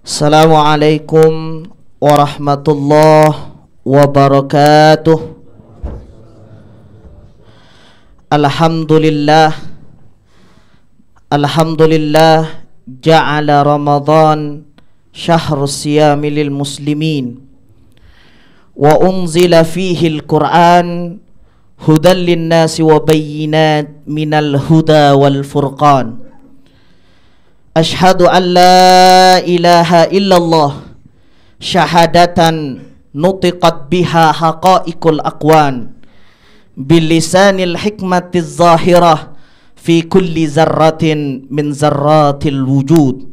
Assalamualaikum warahmatullahi wabarakatuh. Alhamdulillah ja'ala Ramadan syahrus siyami lil muslimin wa unzila fihi al-Qur'an hudan lin nasi wa bayyinat minal huda wal furqan. Ashhadu an la ilaha illallah syahadatan nutiqat biha haqa'iqul aqwan bilisanil hikmatiz zahirah fi kulli zarratin min zarratil wujud.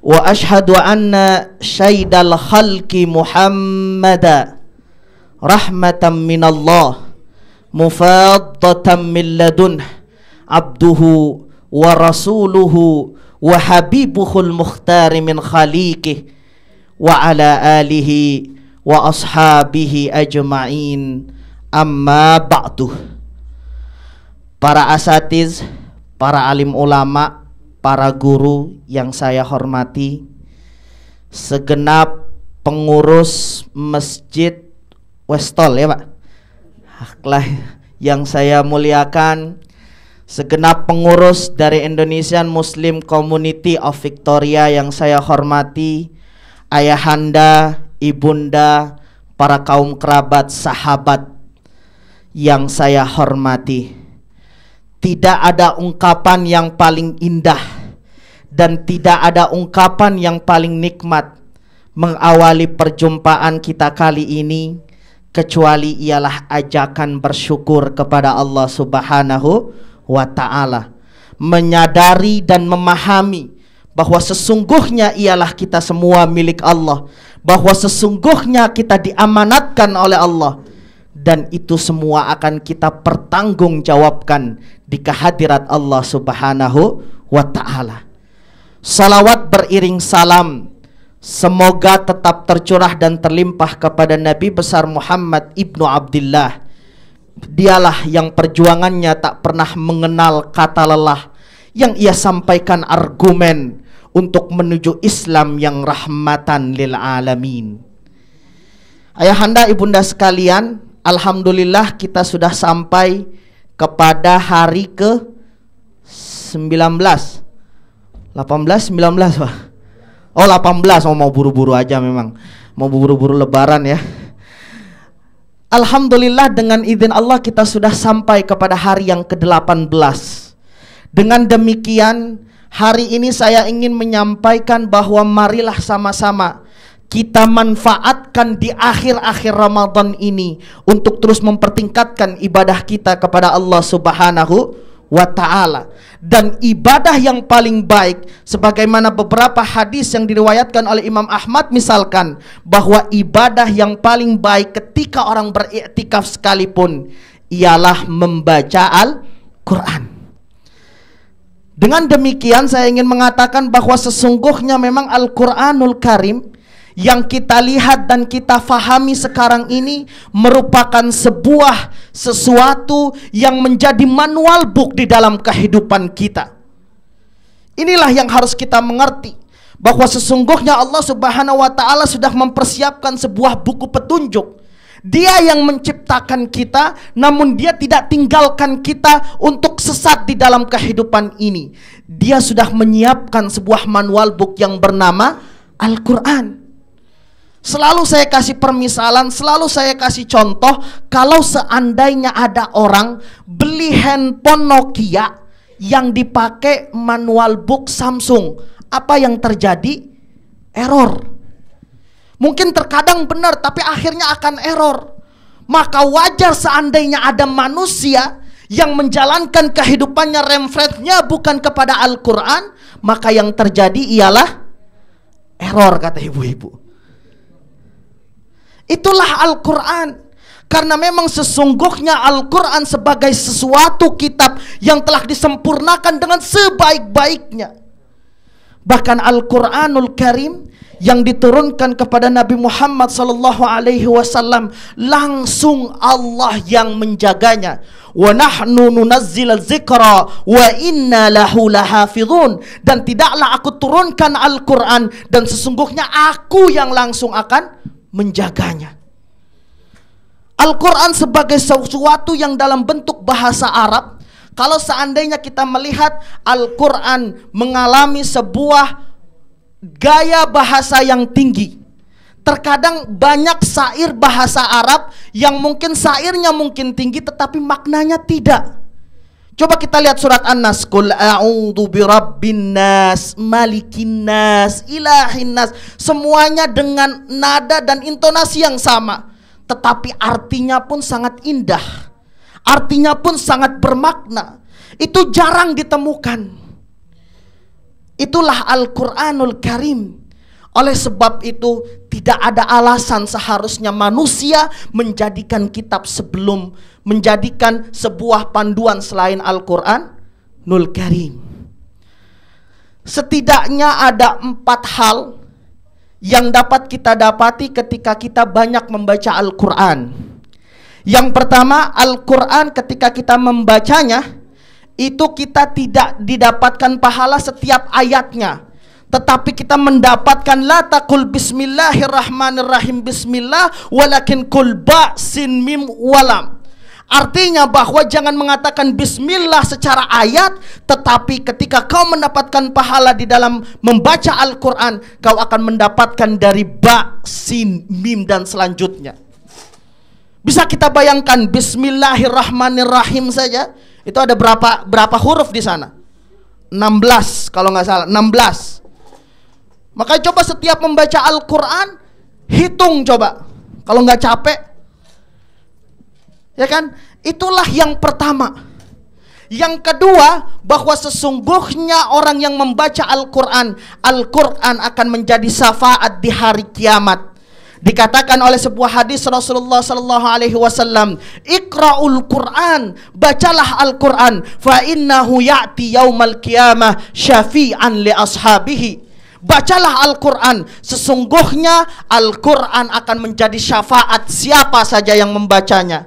Wa ashhadu anna syaidal khalqi Muhammada rahmatan minallah mufaddatan min ladun abduhu wa rasuluhu wa habibuhul mukhtari min khaliqih wa ala alihi wa ashabihi ajma'in, amma ba'du. Para asatiz, para alim ulama, para guru yang saya hormati, segenap pengurus Masjid Westol ya Pak, yang saya muliakan, segenap pengurus dari Indonesian Muslim Community of Victoria yang saya hormati, ayahanda, ibunda, para kaum kerabat, sahabat yang saya hormati. Tidak ada ungkapan yang paling indah dan tidak ada ungkapan yang paling nikmat mengawali perjumpaan kita kali ini kecuali ialah ajakan bersyukur kepada Allah Subhanahu wa ta'ala, menyadari dan memahami bahwa sesungguhnya ialah kita semua milik Allah, bahwa sesungguhnya kita diamanatkan oleh Allah, dan itu semua akan kita pertanggungjawabkan di kehadirat Allah Subhanahu wa ta'ala. Salawat beriring salam semoga tetap tercurah dan terlimpah kepada Nabi besar Muhammad ibnu Abdillah. Dialah yang perjuangannya tak pernah mengenal kata lelah, yang ia sampaikan argumen untuk menuju Islam yang rahmatan lil alamin. Ayahanda, ibunda sekalian, alhamdulillah kita sudah sampai kepada hari ke 19 18 19 Pak. Oh 18, mau buru-buru aja, memang mau buru-buru lebaran ya. Alhamdulillah dengan izin Allah kita sudah sampai kepada hari yang ke-18. Dengan demikian hari ini saya ingin menyampaikan bahwa marilah sama-sama kita manfaatkan di akhir-akhir Ramadan ini untuk terus mempertingkatkan ibadah kita kepada Allah Subhanahu wa ta'ala. Dan ibadah yang paling baik, sebagaimana beberapa hadis yang diriwayatkan oleh Imam Ahmad misalkan, bahwa ibadah yang paling baik ketika orang beriktikaf sekalipun ialah membaca Al-Quran. Dengan demikian saya ingin mengatakan bahwa sesungguhnya memang Al-Quranul Karim yang kita lihat dan kita fahami sekarang ini merupakan sesuatu yang menjadi manual book di dalam kehidupan kita. Inilah yang harus kita mengerti, bahwa sesungguhnya Allah Subhanahu wa ta'ala sudah mempersiapkan sebuah buku petunjuk. Dia yang menciptakan kita, namun dia tidak tinggalkan kita untuk sesat di dalam kehidupan ini. Dia sudah menyiapkan sebuah manual book yang bernama Al-Quran. Selalu saya kasih permisalan, selalu saya kasih contoh, kalau seandainya ada orang beli handphone Nokia yang dipakai manual book Samsung, apa yang terjadi? Error. Mungkin terkadang benar, tapi akhirnya akan error. Maka wajar seandainya ada manusia yang menjalankan kehidupannya referensinya bukan kepada Al-Quran, maka yang terjadi ialah error, kata ibu-ibu. Itulah Al-Quran. Karena memang sesungguhnya Al-Quran sebagai sesuatu kitab yang telah disempurnakan dengan sebaik-baiknya. Bahkan Al-Quranul Karim yang diturunkan kepada Nabi Muhammad sallallahu alaihi wasallam langsung Allah yang menjaganya. Wa nahnu nunazzilal dzikra wa inna lahu lahafizun, dan tidaklah aku turunkan Al-Qur'an dan sesungguhnya aku yang langsung akan menjaganya. Al-Qur'an sebagai sesuatu yang dalam bentuk bahasa Arab, kalau seandainya kita melihat Al-Qur'an mengalami sebuah gaya bahasa yang tinggi. Terkadang banyak syair bahasa Arab yang mungkin syairnya mungkin tinggi tetapi maknanya tidak. Coba kita lihat surat An-Nas, Qul a'udzu birabbin nas, malikin nas, ilahin nas. Semuanya dengan nada dan intonasi yang sama, tetapi artinya pun sangat indah. Artinya pun sangat bermakna. Itu jarang ditemukan. Itulah Al-Quranul Karim. Oleh sebab itu tidak ada alasan seharusnya manusia menjadikan kitab sebelum menjadikan sebuah panduan selain Al-Quranul Karim. Setidaknya ada 4 hal yang dapat kita dapati ketika kita banyak membaca Al-Quran. Yang pertama, Al-Quran ketika kita membacanya itu kita tidak didapatkan pahala setiap ayatnya, tetapi kita mendapatkan la taqul bismillahirrahmanirrahim bismillah walakin kul ba sin mim walam. Artinya bahwa jangan mengatakan bismillah secara ayat, tetapi ketika kau mendapatkan pahala di dalam membaca Al-Quran, kau akan mendapatkan dari ba, sin, mim dan selanjutnya. Bisa kita bayangkan bismillahirrahmanirrahim saja itu ada berapa huruf di sana? 16 kalau nggak salah, 16. Maka coba setiap membaca Al-Quran hitung coba, kalau nggak capek, ya kan? Itulah yang pertama. Yang kedua, bahwa sesungguhnya orang yang membaca Al-Quran, Al-Quran akan menjadi syafaat di hari kiamat. Dikatakan oleh sebuah hadis Rasulullah sallallahu alaihi wasallam, "Iqra'ul Qur'an", bacalah Al-Qur'an, "fa innahu ya'ti yaumal qiyamah syafi'an li ashabihi." Bacalah Al-Qur'an, sesungguhnya Al-Qur'an akan menjadi syafaat siapa saja yang membacanya.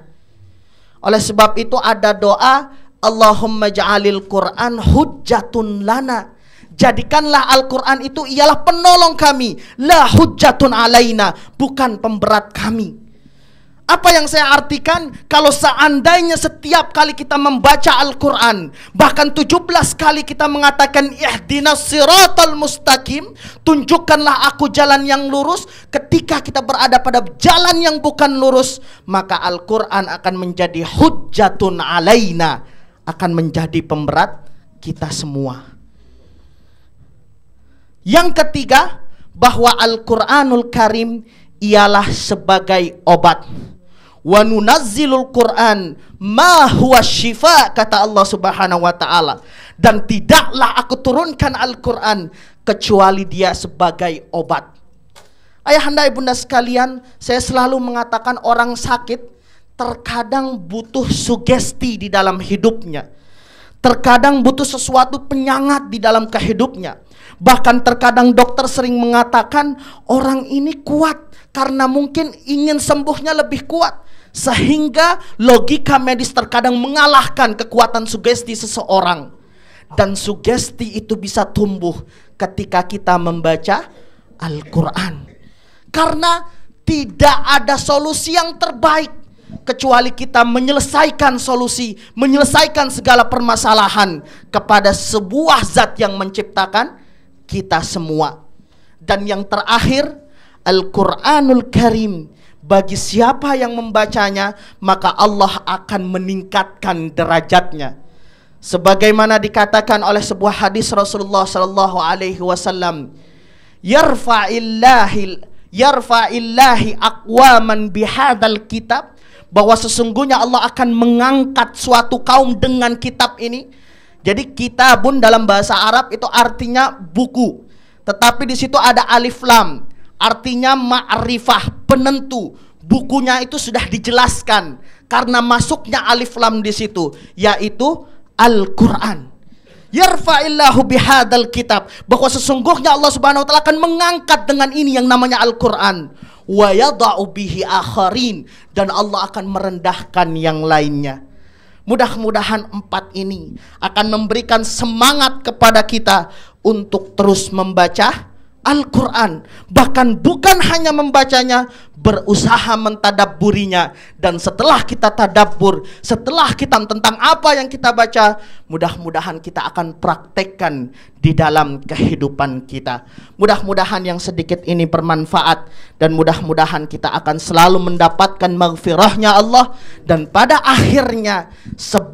Oleh sebab itu ada doa, Allahumma ja'alil Qur'an hujjatun lana. Jadikanlah Al-Quran itu ialah penolong kami, la hujjatun alaina, bukan pemberat kami. Apa yang saya artikan? Kalau seandainya setiap kali kita membaca Al-Quran, bahkan 17 kali kita mengatakan ihdinas siratal mustaqim, tunjukkanlah aku jalan yang lurus. Ketika kita berada pada jalan yang bukan lurus, maka Al-Quran akan menjadi hujjatun alaina, akan menjadi pemberat kita semua. Yang ketiga, bahwa Al-Quranul Karim ialah sebagai obat. Wa nunazzilul Quran ma huwa syifa, kata Allah Subhanahu wa taala. Dan tidaklah aku turunkan Al-Quran kecuali dia sebagai obat. Ayahanda ibunda sekalian, saya selalu mengatakan orang sakit terkadang butuh sugesti di dalam hidupnya. Terkadang butuh sesuatu penyangat di dalam kehidupnya. Bahkan terkadang dokter sering mengatakan orang ini kuat karena mungkin ingin sembuhnya lebih kuat, sehingga logika medis terkadang mengalahkan kekuatan sugesti seseorang. Dan sugesti itu bisa tumbuh ketika kita membaca Al-Quran, karena tidak ada solusi yang terbaik kecuali kita menyelesaikan solusi, menyelesaikan segala permasalahan kepada sebuah zat yang menciptakan kita semua. Dan yang terakhir, Al-Quranul Karim, bagi siapa yang membacanya, maka Allah akan meningkatkan derajatnya. Sebagaimana dikatakan oleh sebuah hadis Rasulullah sallallahu alaihi wasallam, yarfa'illahi aqwaman bihadzal kitab, bahwa sesungguhnya Allah akan mengangkat suatu kaum dengan kitab ini. Jadi kitabun dalam bahasa Arab itu artinya buku, tetapi di situ ada alif lam, artinya ma'rifah, penentu. Bukunya itu sudah dijelaskan karena masuknya alif lam di situ, yaitu Al-Quran. yarfa'illahu bihadzal kitab, bahwa sesungguhnya Allah Subhanahu wa taala akan mengangkat dengan ini yang namanya Al-Qur'an, wa yada'u bihi akharin, dan Allah akan merendahkan yang lainnya. Mudah-mudahan 4 ini akan memberikan semangat kepada kita untuk terus membaca Al-Quran. Bahkan bukan hanya membacanya, berusaha mentadabburinya. Dan setelah kita tadabbur, setelah kita tentang apa yang kita baca, mudah-mudahan kita akan praktekkan di dalam kehidupan kita. Mudah-mudahan yang sedikit ini bermanfaat, dan mudah-mudahan kita akan selalu mendapatkan maghfirahnya Allah, dan pada akhirnya sebuah